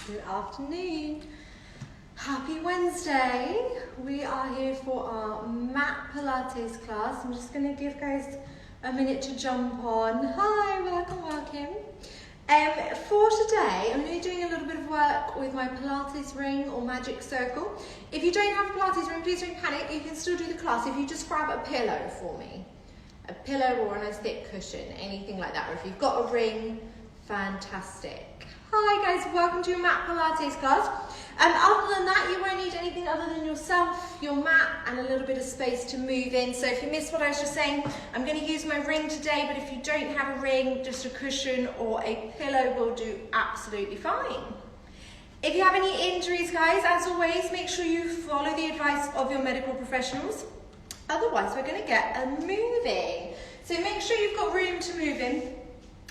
Good afternoon. Happy Wednesday. We are here for our mat Pilates class. I'm just going to give guys a minute to jump on. Hi, welcome. For today, I'm going to be doing a little bit of work with my Pilates ring or magic circle. If you don't have a Pilates ring, please don't panic. You can still do the class. If you just grab a pillow for me, a pillow or a nice thick cushion, anything like that. Or if you've got a ring, fantastic. Hi guys, welcome to your mat Pilates class. Other than that, you won't need anything other than yourself, your mat, and a little bit of space to move in. So if you missed what I was just saying, I'm going to use my ring today, but if you don't have a ring, just a cushion or a pillow will do absolutely fine. If you have any injuries, guys, as always, make sure you follow the advice of your medical professionals. Otherwise, we're going to get moving. So make sure you've got room to move in.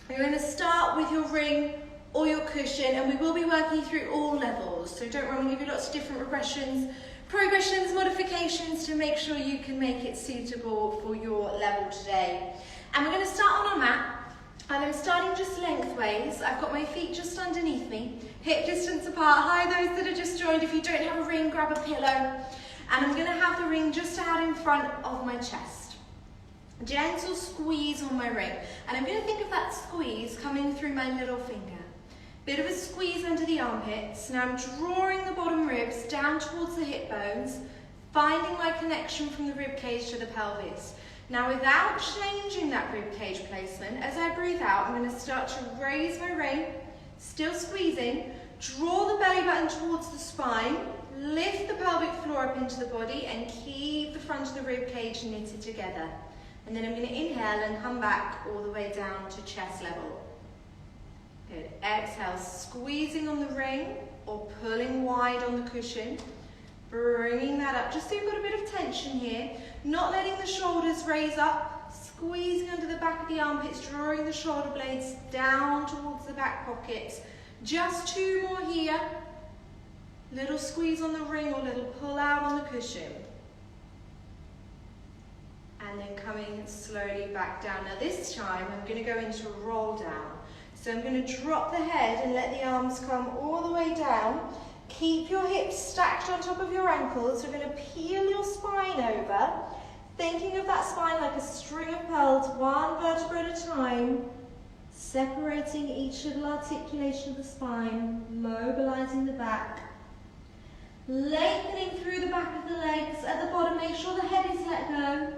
You're going to start with your ring or your cushion, and we will be working through all levels. So don't worry, I'm going to give you lots of different progressions, modifications to make sure you can make it suitable for your level today. And we're going to start on our mat, and I'm starting just lengthways. I've got my feet just underneath me, hip distance apart. Hi, those that are just joined. If you don't have a ring, grab a pillow. And I'm going to have the ring just out in front of my chest. Gentle squeeze on my ring. And I'm going to think of that squeeze coming through my middle finger. Bit of a squeeze under the armpits. Now I'm drawing the bottom ribs down towards the hip bones, finding my connection from the rib cage to the pelvis. Now without changing that rib cage placement, as I breathe out, I'm going to start to raise my ring, still squeezing, draw the belly button towards the spine, lift the pelvic floor up into the body, and keep the front of the rib cage knitted together. And then I'm going to inhale and come back all the way down to chest level. Good. Exhale, squeezing on the ring or pulling wide on the cushion. Bringing that up, just so you've got a bit of tension here. Not letting the shoulders raise up. Squeezing under the back of the armpits, drawing the shoulder blades down towards the back pockets. Just two more here. Little squeeze on the ring or little pull out on the cushion. And then coming slowly back down. Now this time I'm going to go into a roll down. So I'm going to drop the head and let the arms come all the way down. Keep your hips stacked on top of your ankles. We're going to peel your spine over, thinking of that spine like a string of pearls, one vertebra at a time, separating each little articulation of the spine, mobilizing the back, lengthening through the back of the legs. At the bottom, make sure the head is let go.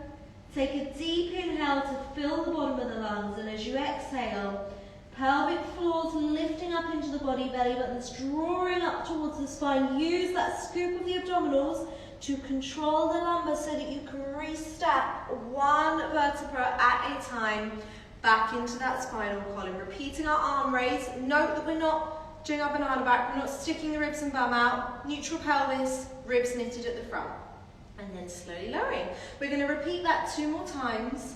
Take a deep inhale to fill the bottom of the lungs, and as you exhale, pelvic floors lifting up into the body, belly buttons drawing up towards the spine. Use that scoop of the abdominals to control the lumbar so that you can re-step one vertebra at a time back into that spinal column. Repeating our arm raise. Note that we're not doing our banana back. We're not sticking the ribs and bum out. Neutral pelvis, ribs knitted at the front. And then slowly lowering. We're going to repeat that 2 more times.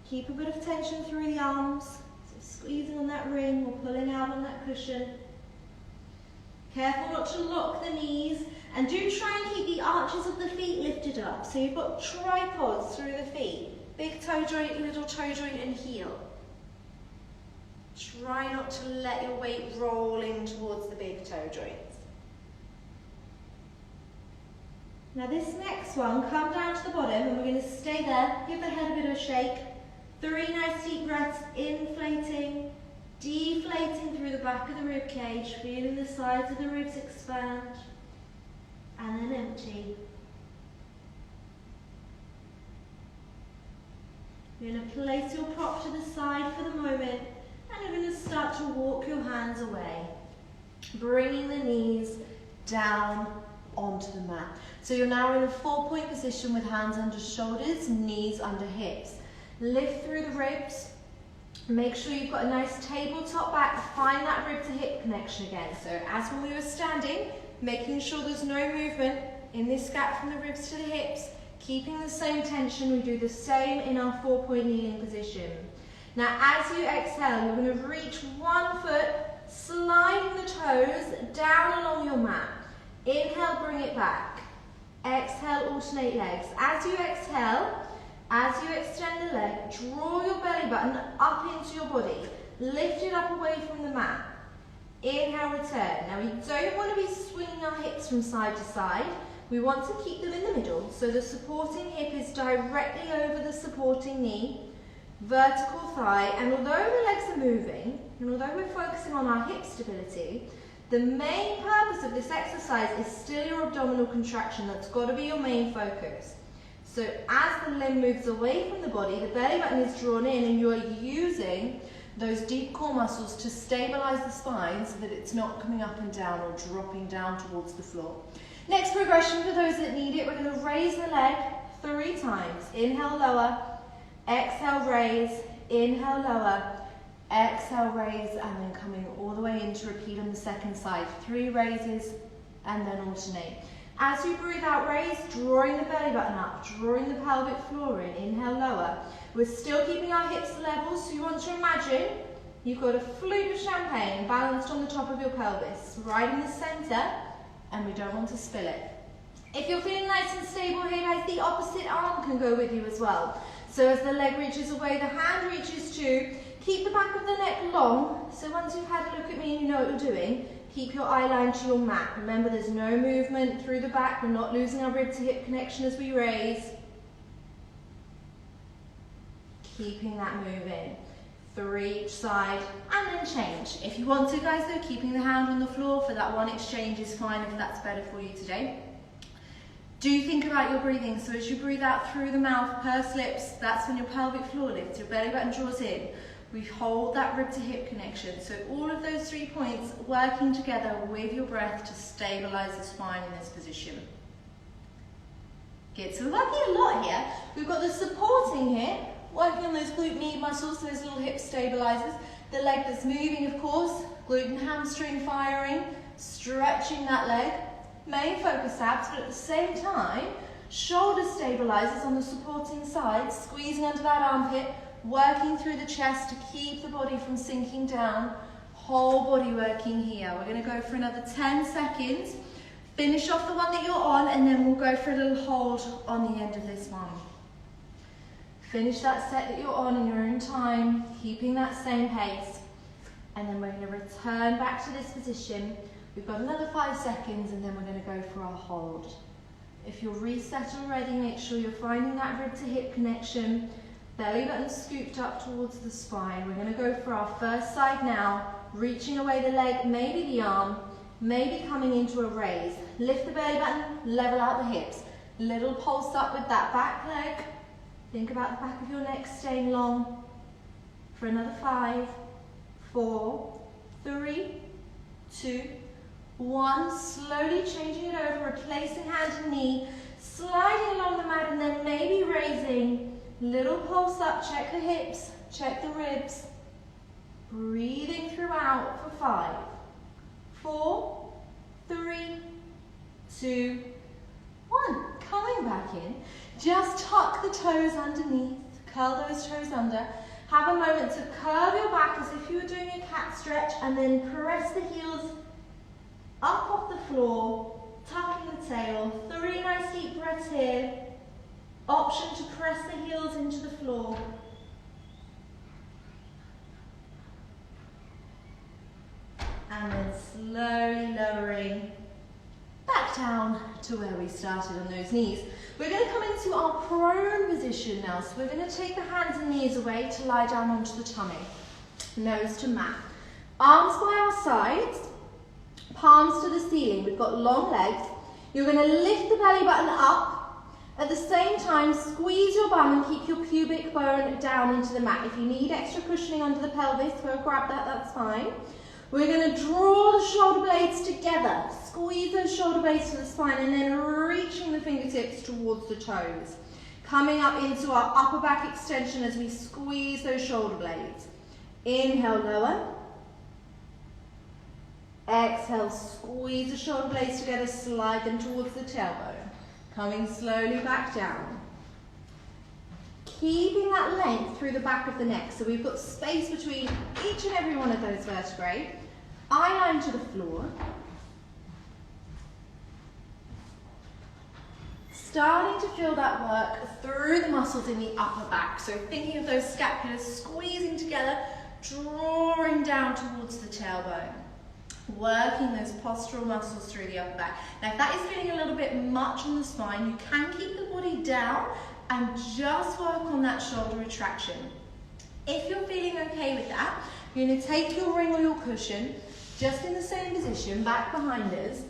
Keep a bit of tension through the arms, so squeezing on that ring or pulling out on that cushion. Careful not to lock the knees, and do try and keep the arches of the feet lifted up. So you've got tripods through the feet, big toe joint, little toe joint and heel. Try not to let your weight roll in towards the big toe joints. Now this next one, come down to the bottom and we're going to stay there, give the head a bit of a shake. 3 nice deep breaths, inflating, deflating through the back of the rib cage, feeling the sides of the ribs expand, and then empty. You're going to place your prop to the side for the moment, and you're going to start to walk your hands away, bringing the knees down onto the mat. So you're now in a 4-point position with hands under shoulders, knees under hips. Lift through the ribs. Make sure you've got a nice tabletop back. Find that rib to hip connection again. So as when we were standing, making sure there's no movement in this gap from the ribs to the hips, keeping the same tension. We do the same in our 4-point kneeling position. Now as you exhale, you're going to reach one foot, sliding the toes down along your mat. Inhale, bring it back. Exhale, alternate legs. As you exhale, as you extend the leg, draw your belly button up into your body. Lift it up away from the mat. Inhale, return. Now we don't want to be swinging our hips from side to side. We want to keep them in the middle, so the supporting hip is directly over the supporting knee, vertical thigh, and although the legs are moving, and although we're focusing on our hip stability, the main purpose of this exercise is still your abdominal contraction. That's got to be your main focus. So as the limb moves away from the body, the belly button is drawn in and you are using those deep core muscles to stabilize the spine so that it's not coming up and down or dropping down towards the floor. Next progression for those that need it, we're going to raise the leg 3 times. Inhale, lower, exhale, raise, inhale, lower, exhale, raise, and then coming all the way in to repeat on the second side. 3 raises and then alternate. As you breathe out, raise, drawing the belly button up, drawing the pelvic floor in. Inhale, lower. We're still keeping our hips level, so you want to imagine you've got a flute of champagne balanced on the top of your pelvis, right in the center, and we don't want to spill it. If you're feeling nice and stable here, guys, the opposite arm can go with you as well. So as the leg reaches away, the hand reaches too. Keep the back of the neck long, so once you've had a look at me and you know what you're doing, keep your eye line to your mat. Remember, there's no movement through the back. We're not losing our rib to hip connection as we raise. Keeping that moving. 3 each side, and then change. If you want to, guys, though, keeping the hand on the floor for that one exchange is fine if that's better for you today. Do think about your breathing. So as you breathe out through the mouth, purse lips, that's when your pelvic floor lifts, your belly button draws in. We hold that rib to hip connection. So all of those 3 points working together with your breath to stabilize the spine in this position. Good, so we're working a lot here. We've got the supporting here, working on those glute med muscles, those little hip stabilizers. The leg that's moving, of course, glute and hamstring firing, stretching that leg. Main focus abs, but at the same time, shoulder stabilizers on the supporting side, squeezing under that armpit, working through the chest to keep the body from sinking down. Whole body working here. We're going to go for another 10 seconds. Finish off the one that you're on, and then we'll go for a little hold on the end of this one. Finish that set that you're on in your own time, keeping that same pace. And then we're going to return back to this position. We've got another 5 seconds, and then we're going to go for our hold. If you're reset already, make sure you're finding that rib to hip connection. Belly button scooped up towards the spine. We're going to go for our first side now, reaching away the leg, maybe the arm, maybe coming into a raise. Lift the belly button, level out the hips. Little pulse up with that back leg. Think about the back of your neck staying long. For another 5, 4, 3, 2, 1. Slowly changing it over, replacing hand and knee, sliding along the mat, and then maybe raising. Little pulse up, check the hips, check the ribs. Breathing throughout for 5, 4, 3, 2, 1. Coming back in. Just tuck the toes underneath, curl those toes under. Have a moment to curve your back as if you were doing a cat stretch, and then press the heels up off the floor, tucking the tail. 3 nice deep breaths here. Option to press the heels into the floor. And then slowly lowering back down to where we started on those knees. We're going to come into our prone position now. So we're going to take the hands and knees away to lie down onto the tummy. Nose to mat. Arms by our sides, palms to the ceiling. We've got long legs. You're going to lift the belly button up. At the same time, squeeze your bum and keep your pubic bone down into the mat. If you need extra cushioning under the pelvis, go grab that, that's fine. We're going to draw the shoulder blades together. Squeeze those shoulder blades to the spine, and then reaching the fingertips towards the toes. Coming up into our upper back extension as we squeeze those shoulder blades. Inhale, lower. Exhale, squeeze the shoulder blades together, slide them towards the tailbone. Coming slowly back down. Keeping that length through the back of the neck. So we've got space between each and every one of those vertebrae. Eye line to the floor. Starting to feel that work through the muscles in the upper back. So thinking of those scapulars squeezing together, drawing down towards the tailbone. working those postural muscles through the upper back. Now if that is feeling a little bit much on the spine, you can keep the body down and just work on that shoulder retraction. If you're feeling okay with that, you're going to take your ring or your cushion, just in the same position, back behind us,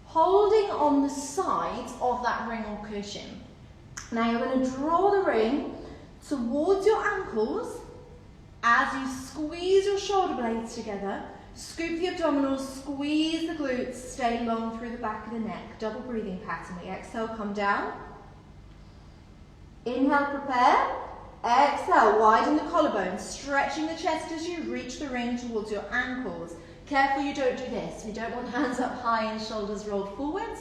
holding on the sides of that ring or cushion. Now you're going to draw the ring towards your ankles as you squeeze your shoulder blades together, scoop the abdominals, squeeze the glutes, stay long through the back of the neck. Double breathing pattern. We exhale, come down. Inhale, prepare. Exhale, widen the collarbone, stretching the chest as you reach the ring towards your ankles. Careful you don't do this. We don't want hands up high and shoulders rolled forwards.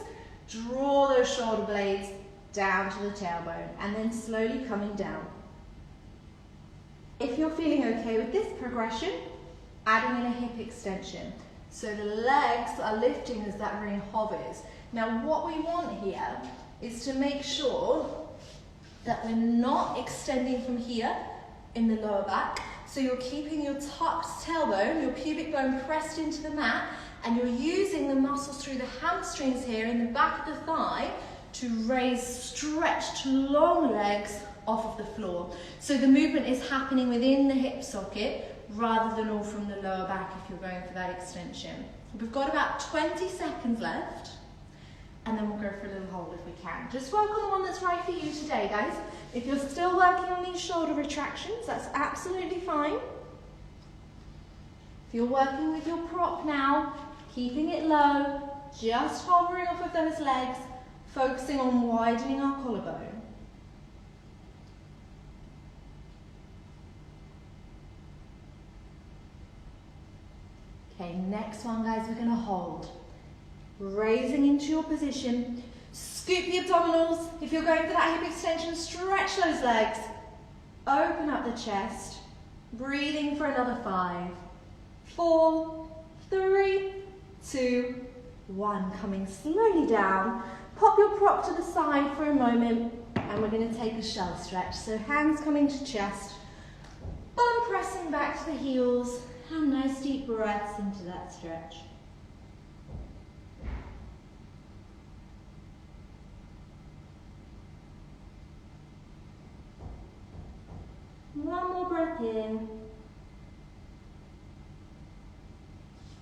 Draw those shoulder blades down to the tailbone and then slowly coming down. If you're feeling okay with this progression, adding in a hip extension. So the legs are lifting as that ring hovers. Now what we want here is to make sure that we're not extending from here in the lower back. So you're keeping your tucked tailbone, your pubic bone pressed into the mat, and you're using the muscles through the hamstrings here in the back of the thigh to raise stretched long legs off of the floor. So the movement is happening within the hip socket rather than all from the lower back if you're going for that extension. We've got about 20 seconds left, and then we'll go for a little hold if we can. Just work on the one that's right for you today, guys. If you're still working on these shoulder retractions, that's absolutely fine. If you're working with your prop now, keeping it low, just hovering off of those legs, focusing on widening our collarbone. Okay, next one, guys, we're gonna hold. Raising into your position, scoop the abdominals. If you're going for that hip extension, stretch those legs. Open up the chest. Breathing for another 5, 4, 3, 2, 1. Coming slowly down. Pop your prop to the side for a moment, and we're going to take a shell stretch. So hands coming to chest, bum pressing back to the heels, and nice deep breaths into that stretch. One more breath in,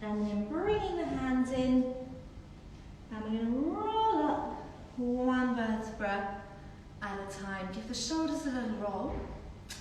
and then bringing the hands in, and we're going to roll up one vertebra at a time. Give the shoulders a little roll.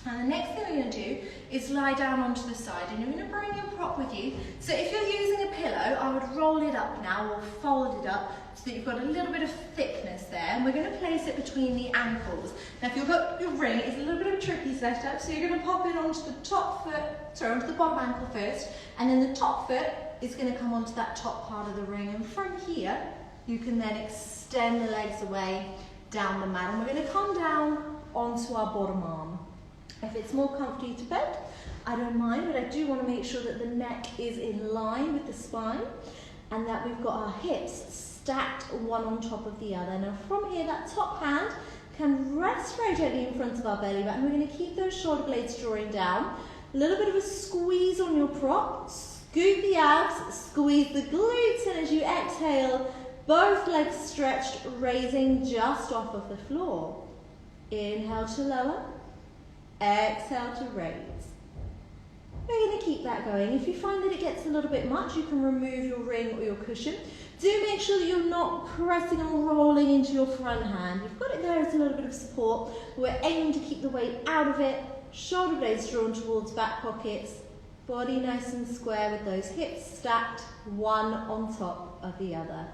And the next thing we're going to do is lie down onto the side, and you're going to bring your prop with you. So if you're using a pillow, I would roll it up now or fold it up so that you've got a little bit of thickness there, and we're going to place it between the ankles. Now if you've got your ring, it's a little bit of a tricky setup, so you're going to pop it onto the top foot, onto the bottom ankle first, and then the top foot is going to come onto that top part of the ring, and from here you can then extend the legs away down the mat, and we're going to come down onto our bottom arm. If it's more comfy to bed, I don't mind, but I do want to make sure that the neck is in line with the spine and that we've got our hips stacked one on top of the other. Now from here, that top hand can rest very gently in front of our belly button. We're going to keep those shoulder blades drawing down. A little bit of a squeeze on your prop. Scoop the abs, squeeze the glutes, and as you exhale, both legs stretched, raising just off of the floor. Inhale to lower. Exhale to raise. We're going to keep that going. If you find that it gets a little bit much, you can remove your ring or your cushion. Do make sure that you're not pressing and rolling into your front hand. You've got it there as a little bit of support. We're aiming to keep the weight out of it. Shoulder blades drawn towards back pockets. Body nice and square with those hips stacked, one on top of the other.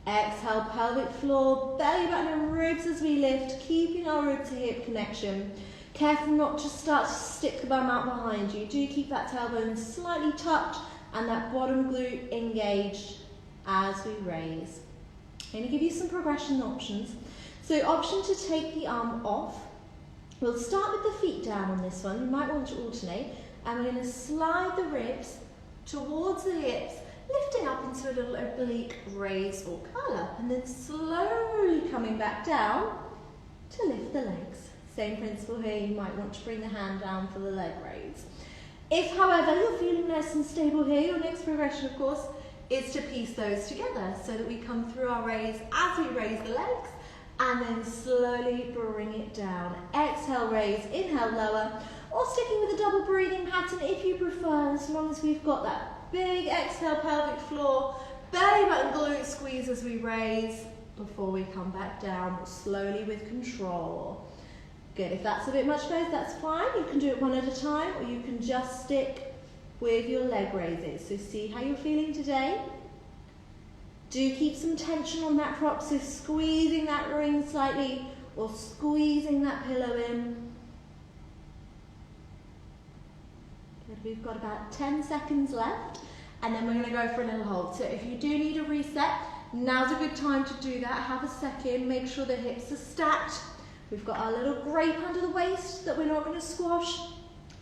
Exhale, pelvic floor, belly button and ribs as we lift, keeping our rib to hip connection. Careful not to start to stick the bum out behind you. Do keep that tailbone slightly tucked and that bottom glute engaged as we raise. I'm going to give you some progression options. So option to take the arm off. We'll start with the feet down on this one. You might want to alternate. And we're going to slide the ribs towards the hips, lifting up into a little oblique raise or curl up, and then slowly coming back down to lift the legs. Same principle here, you might want to bring the hand down for the leg raise. If, however, you're feeling nice and stable here, your next progression, of course, is to piece those together so that we come through our raise as we raise the legs and then slowly bring it down. Exhale, raise, inhale, lower, or sticking with a double breathing pattern if you prefer, as long as we've got that big exhale, pelvic floor, belly button glute squeeze as we raise before we come back down, slowly with control. Good, if that's a bit much space, that's fine. You can do it one at a time, or you can just stick with your leg raises. So see how you're feeling today. Do keep some tension on that prop, so squeezing that ring slightly, or squeezing that pillow in. Good, we've got about 10 seconds left, and then we're going to go for a little hold. So if you do need a reset, now's a good time to do that. Have a second, make sure the hips are stacked. We've got our little grape under the waist that we're not going to squash.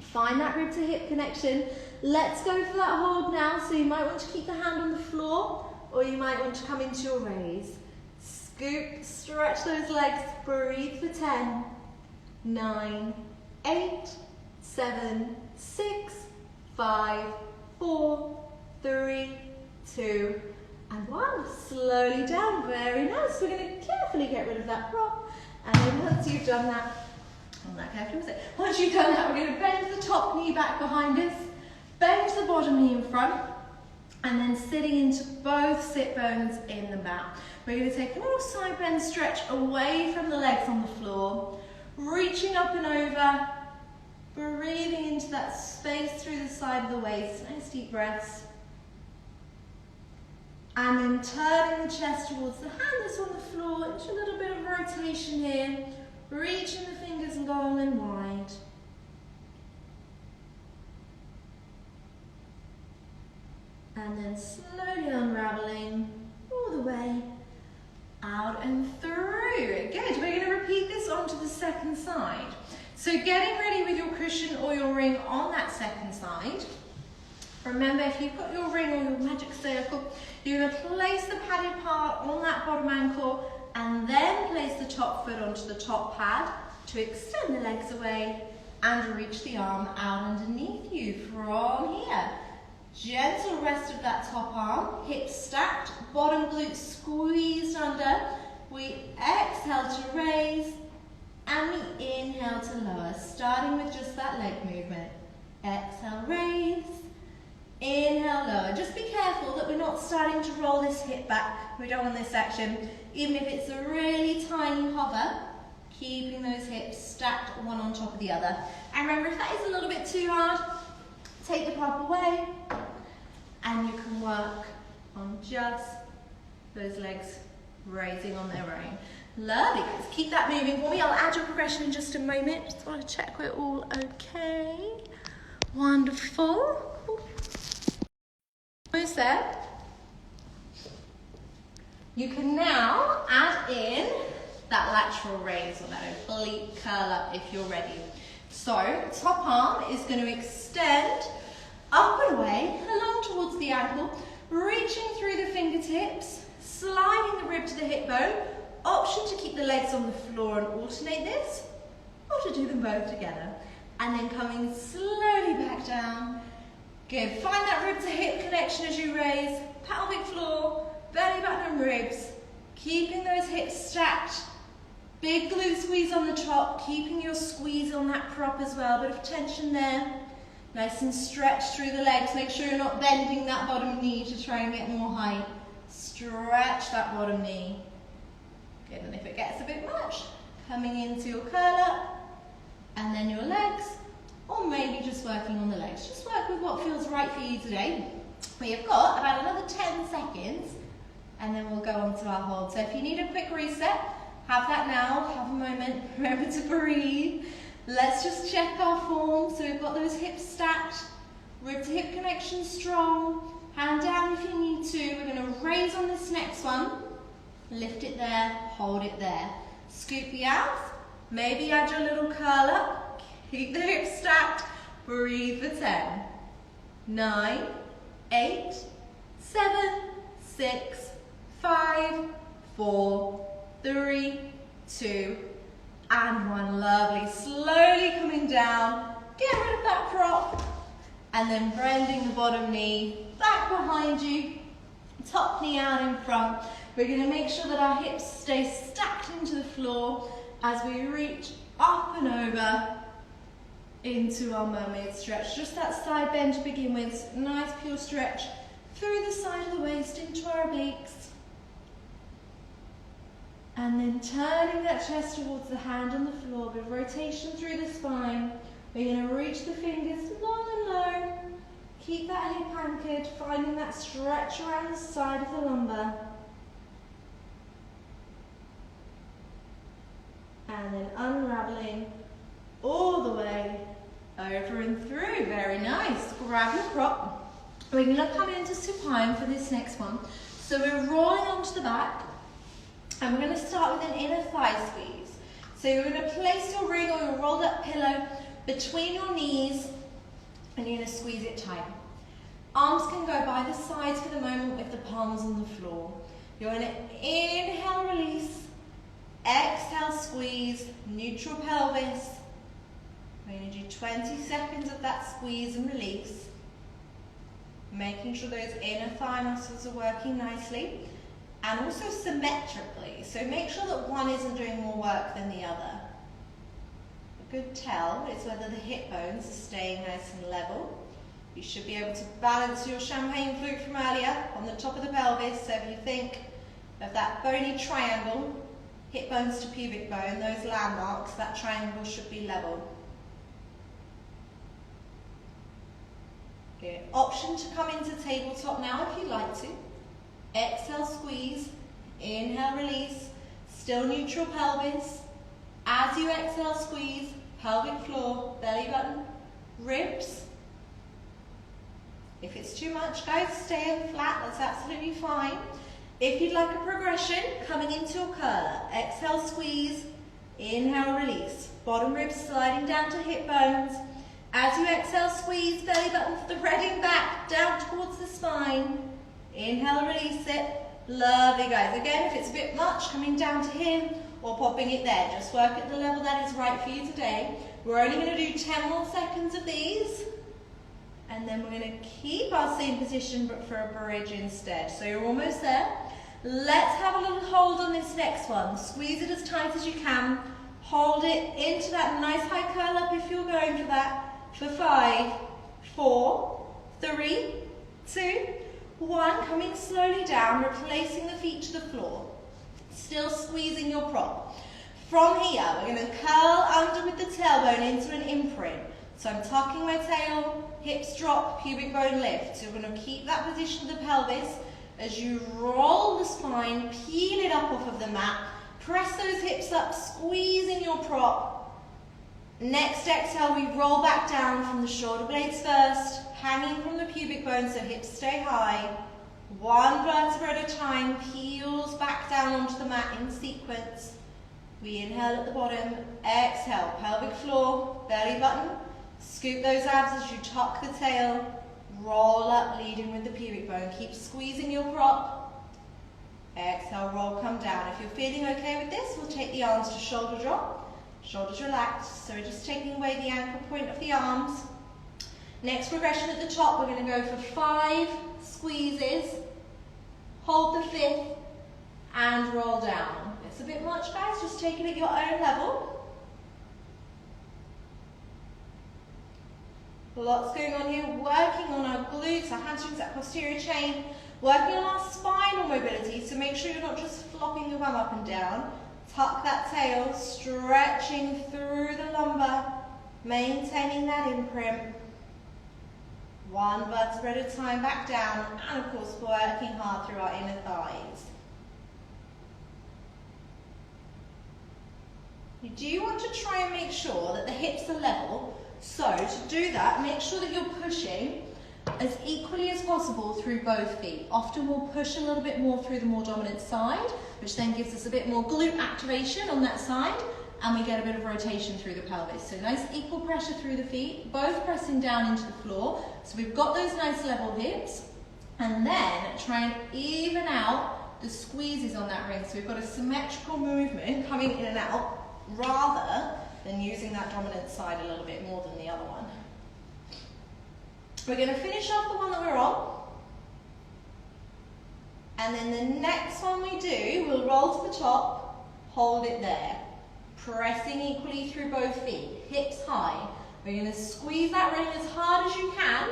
Find that rib to hip connection. Let's go for that hold now. So you might want to keep the hand on the floor, or you might want to come into your raise. Scoop, stretch those legs, breathe for 10, 9, 8, 7, 6, 5, 4, 3, 2, and 1. Slowly down, very nice. We're going to carefully get rid of that prop. And then once you've done that, once you've done that, we're going to bend the top knee back behind us, bend the bottom knee in front, and then sitting into both sit bones in the mat. We're going to take a little side bend stretch away from the legs on the floor, reaching up and over, breathing into that space through the side of the waist. Nice deep breaths. And then turning the chest towards the hand that's on the floor, into a little bit of rotation here, reaching the fingers long and wide. And then slowly unraveling all the way out and through. Good, we're going to repeat this onto the second side. So getting ready with your cushion or your ring on that second side. Remember, if you've got your ring or your magic circle, you're going to place the padded part on that bottom ankle and then place the top foot onto the top pad to extend the legs away and reach the arm out underneath you from here. Gentle rest of that top arm, hips stacked, bottom glute squeezed under. We exhale to raise and we inhale to lower, starting with just that leg movement. Exhale, raise. Inhale, lower. Just be careful that we're not starting to roll this hip back. We don't want this action. Even if it's a really tiny hover, keeping those hips stacked one on top of the other. And remember, if that is a little bit too hard, take the prop away and you can work on just those legs raising on their own. Lovely. Let's keep that moving for me. I'll add your progression in just a moment. Just want to check we're all okay. Wonderful. Almost there. You can now add in that lateral raise or that oblique curl up if you're ready. So top arm is going to extend up and away along towards the ankle, reaching through the fingertips, sliding the rib to the hip bone. Option to keep the legs on the floor and alternate this, or to do them both together. And then coming slowly back down. Good, find that rib to hip connection as you raise, pelvic floor, belly button and ribs, keeping those hips stacked, big glute squeeze on the top, keeping your squeeze on that prop as well, bit of tension there, nice and stretched through the legs, make sure you're not bending that bottom knee to try and get more height, stretch that bottom knee, good, and if it gets a bit much, coming into your curl up, and then your legs, or maybe just working on the legs. Just work with what feels right for you today. We have got about another 10 seconds and then we'll go on to our hold. So if you need a quick reset, have that now, have a moment, remember to breathe. Let's just check our form. So we've got those hips stacked, rib to hip connection strong, hand down if you need to. We're going to raise on this next one, lift it there, hold it there. Scoop the abs, maybe add your little curl up. Keep the hips stacked, breathe for 10, 9, 8, 7, 6, 5, 4, 3, 2, and 1. Lovely. Slowly coming down, get rid of that prop, and then bending the bottom knee back behind you top knee out in front. We're going to make sure that our hips stay stacked into the floor as we reach up and over into our mermaid stretch. Just that side bend to begin with. Nice pure stretch through the side of the waist into our obliques. And then turning that chest towards the hand on the floor with rotation through the spine. We're going to reach the fingers long and low. Keep that hip anchored, finding that stretch around the side of the lumbar. And then unraveling all the way over and through. Very nice. Grab your prop. We're going to come into supine for this next one. So we're rolling onto the back. And we're going to start with an inner thigh squeeze. So you're going to place your ring or your rolled up pillow between your knees and you're going to squeeze it tight. Arms can go by the sides for the moment with the palms on the floor. You're going to inhale, release, exhale, squeeze, neutral pelvis. We're going to do 20 seconds of that squeeze and release. Making sure those inner thigh muscles are working nicely. And also symmetrically, so make sure that one isn't doing more work than the other. A good tell is whether the hip bones are staying nice and level. You should be able to balance your champagne flute from earlier on the top of the pelvis, so if you think of that bony triangle, hip bones to pubic bone, those landmarks, that triangle should be level. Good. Option to come into tabletop now if you'd like to. Exhale, squeeze, inhale, release, still neutral pelvis. As you exhale, squeeze, pelvic floor, belly button, ribs. If it's too much, guys, stay in flat, that's absolutely fine. If you'd like a progression, coming into your curler, exhale, squeeze, inhale, release. Bottom ribs sliding down to hip bones. As you exhale, squeeze, belly button threading back down towards the spine. Inhale, release it. Lovely, guys. Again, if it's a bit much, coming down to here or popping it there. Just work at the level that is right for you today. We're only going to do 10 more seconds of these. And then we're going to keep our same position, but for a bridge instead. So you're almost there. Let's have a little hold on this next one. Squeeze it as tight as you can. Hold it into that nice high curl up if you're going for that. For 5, 4, 3, 2, 1, coming slowly down, replacing the feet to the floor. Still squeezing your prop. From here, we're going to curl under with the tailbone into an imprint. So I'm tucking my tail, hips drop, pubic bone lift. So you're going to keep that position of the pelvis as you roll the spine, peel it up off of the mat, press those hips up, squeezing your prop. Next exhale, we roll back down from the shoulder blades first, hanging from the pubic bone so hips stay high. One vertebra at a time, peels back down onto the mat in sequence. We inhale at the bottom, exhale, pelvic floor, belly button. Scoop those abs as you tuck the tail, roll up, leading with the pubic bone. Keep squeezing your prop. Exhale, roll, come down. If you're feeling okay with this, we'll take the arms to shoulder drop. Shoulders relaxed, so we're just taking away the ankle point of the arms. Next progression at the top, we're going to go for 5 squeezes, hold the 5th, and roll down. It's a bit much, guys, just take it at your own level. Lots going on here, working on our glutes, our hamstrings, that posterior chain, working on our spinal mobility, so make sure you're not just flopping the bum up and down. Tuck that tail, stretching through the lumbar, maintaining that imprint. One vertebra at a time back down, and of course working hard through our inner thighs. You do want to try and make sure that the hips are level, so to do that, make sure that you're pushing as equally as possible through both feet. Often we'll push a little bit more through the more dominant side, which then gives us a bit more glute activation on that side, and we get a bit of rotation through the pelvis. So nice equal pressure through the feet, both pressing down into the floor. So we've got those nice level hips, and then try and even out the squeezes on that ring. So we've got a symmetrical movement coming in and out, rather than using that dominant side a little bit more than the other one. We're going to finish off the one that we're on. And then the next one we do, we'll roll to the top, hold it there. Pressing equally through both feet, hips high. We're going to squeeze that ring as hard as you can.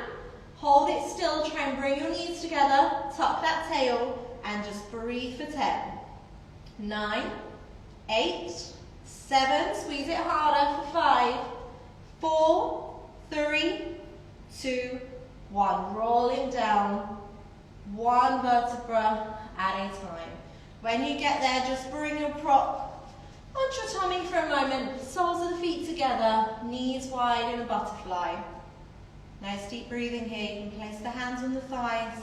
Hold it still, try and bring your knees together, tuck that tail, and just breathe for 10. 9, 8, 7, squeeze it harder for 5, 4, 3, 2, 1. Rolling down, one vertebra at a time. When you get there, just bring your prop onto your tummy for a moment. Soles of the feet together, knees wide in a butterfly. Nice deep breathing here. You can place the hands on the thighs.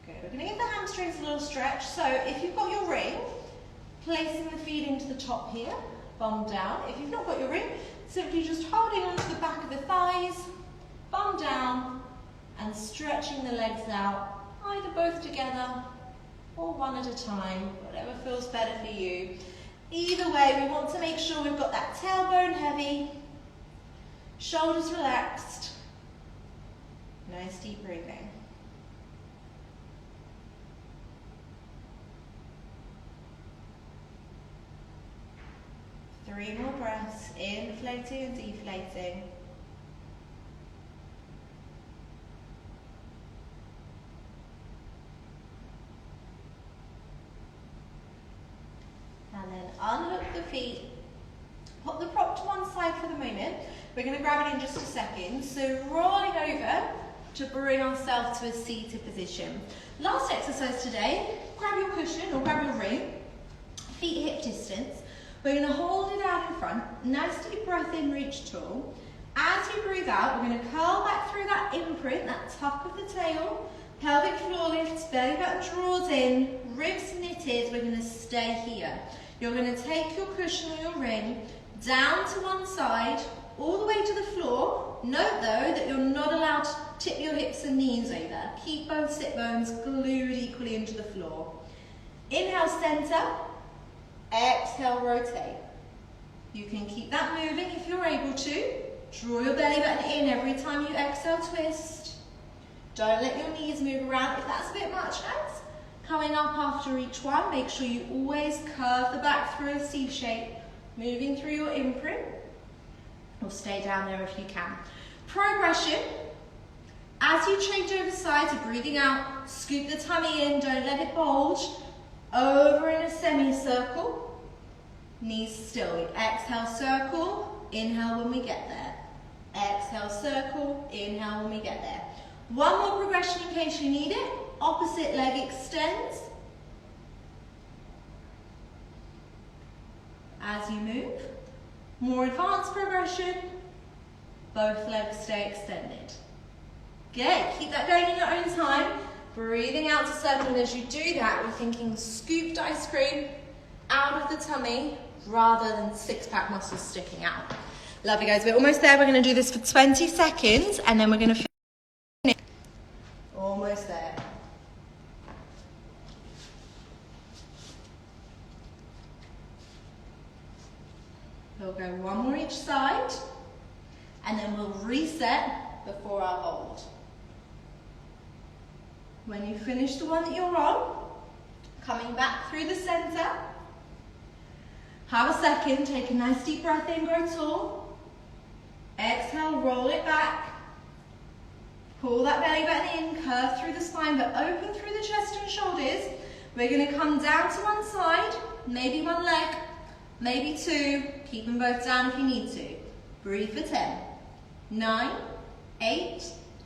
Good. We're going to give the hamstrings a little stretch. So if you've got your ring, placing the feet into the top here, bum down. If you've not got your ring, simply just holding onto the back of the thighs, bum down, and stretching the legs out, either both together or one at a time, whatever feels better for you. Either way, we want to make sure we've got that tailbone heavy, shoulders relaxed, nice deep breathing. Three more breaths, inflating and deflating. And then unhook the feet, put the prop to one side for the moment. We're going to grab it in just a second. So rolling over to bring ourselves to a seated position. Last exercise today, grab your cushion or grab your ring, feet hip distance. We're going to hold it out in front, nice deep breath in, reach tall. As you breathe out, we're going to curl back through that imprint, that tuck of the tail, pelvic floor lifts, belly button draws in, ribs knitted. We're going to stay here. You're going to take your cushion or your ring down to one side, all the way to the floor. Note though that you're not allowed to tip your hips and knees over. Keep both sit bones glued equally into the floor. Inhale, center. Exhale, rotate. You can keep that moving if you're able to. Draw your belly button in every time you exhale, twist. Don't let your knees move around if that's a bit much, guys. Coming up after each one, make sure you always curve the back through a C shape, moving through your imprint, or stay down there if you can. Progression. As you change over sides, you're breathing out, scoop the tummy in, don't let it bulge. Over in a semicircle. Knees still. Exhale, circle. Inhale when we get there. Exhale, circle. Inhale when we get there. One more progression in case you need it. Opposite leg extends. As you move. More advanced progression. Both legs stay extended. Good. Keep that going in your own time. Breathing out to circle, and as you do that, we're thinking scooped ice cream out of the tummy rather than six-pack muscles sticking out. Lovely, guys. We're almost there. We're going to do this for 20 seconds, and then we're going to finish. Almost there. We'll go one more each side, and then we'll reset before our hold. When you finish the one that you're on, coming back through the center, have a second, take a nice deep breath in, grow tall. Exhale, roll it back. Pull that belly button in, curve through the spine, but open through the chest and shoulders. We're going to come down to one side, maybe one leg, maybe two. Keep them both down if you need to. Breathe for 10, 9, 8,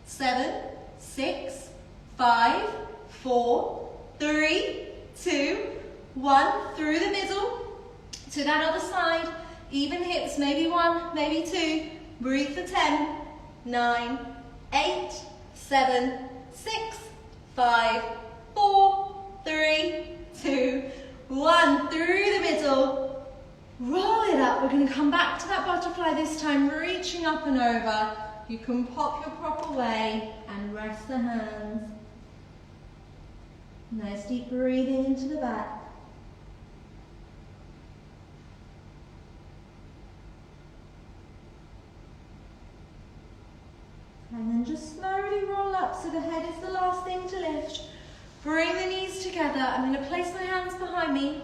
7, 6, 5, 4, 3, 2, 1. Through the middle to that other side. Even hips, maybe one, maybe two. Breathe for 10, 9, 8, 7, 6, 5, 4, 3, 2, 1. Through the middle. Roll it up. We're going to come back to that butterfly this time, reaching up and over. You can pop your prop away and rest the hands. Nice deep breathing into the back. And then just slowly roll up so the head is the last thing to lift. Bring the knees together. I'm going to place my hands behind me.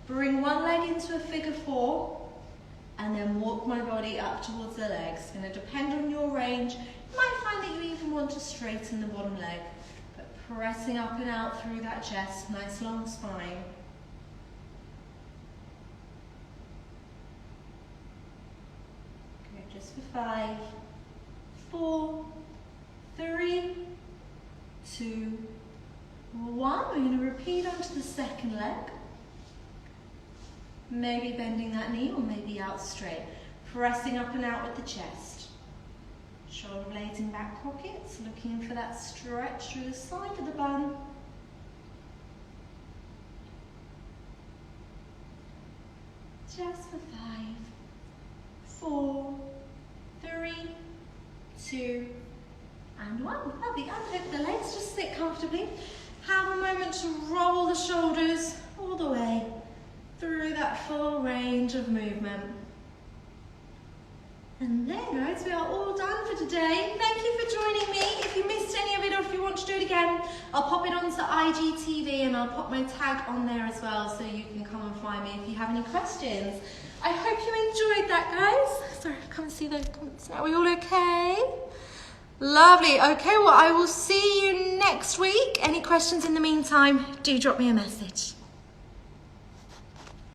Bring one leg into a figure 4. And then walk my body up towards the legs. It's going to depend on your range. You might find that you even want to straighten the bottom leg. But pressing up and out through that chest. Nice long spine. Good, just for 5, 4, 3, 2, 1. We're going to repeat onto the second leg. Maybe bending that knee or maybe out straight. Pressing up and out with the chest. Shoulder blades in back pockets, looking for that stretch through the side of the bum. Just for 5, 4, 3, 2, and 1. Lovely. Unhook the legs, just sit comfortably. Have a moment to roll the shoulders all the way through that full range of movement. And there, guys, we are all done for today. Thank you for joining me. If you missed any of it or if you want to do it again, I'll pop it onto IGTV and I'll pop my tag on there as well so you can come and find me if you have any questions. I hope you enjoyed that, guys. Sorry, come and see the comments now. Are we all okay? Lovely. Okay, well, I will see you next week. Any questions in the meantime, do drop me a message.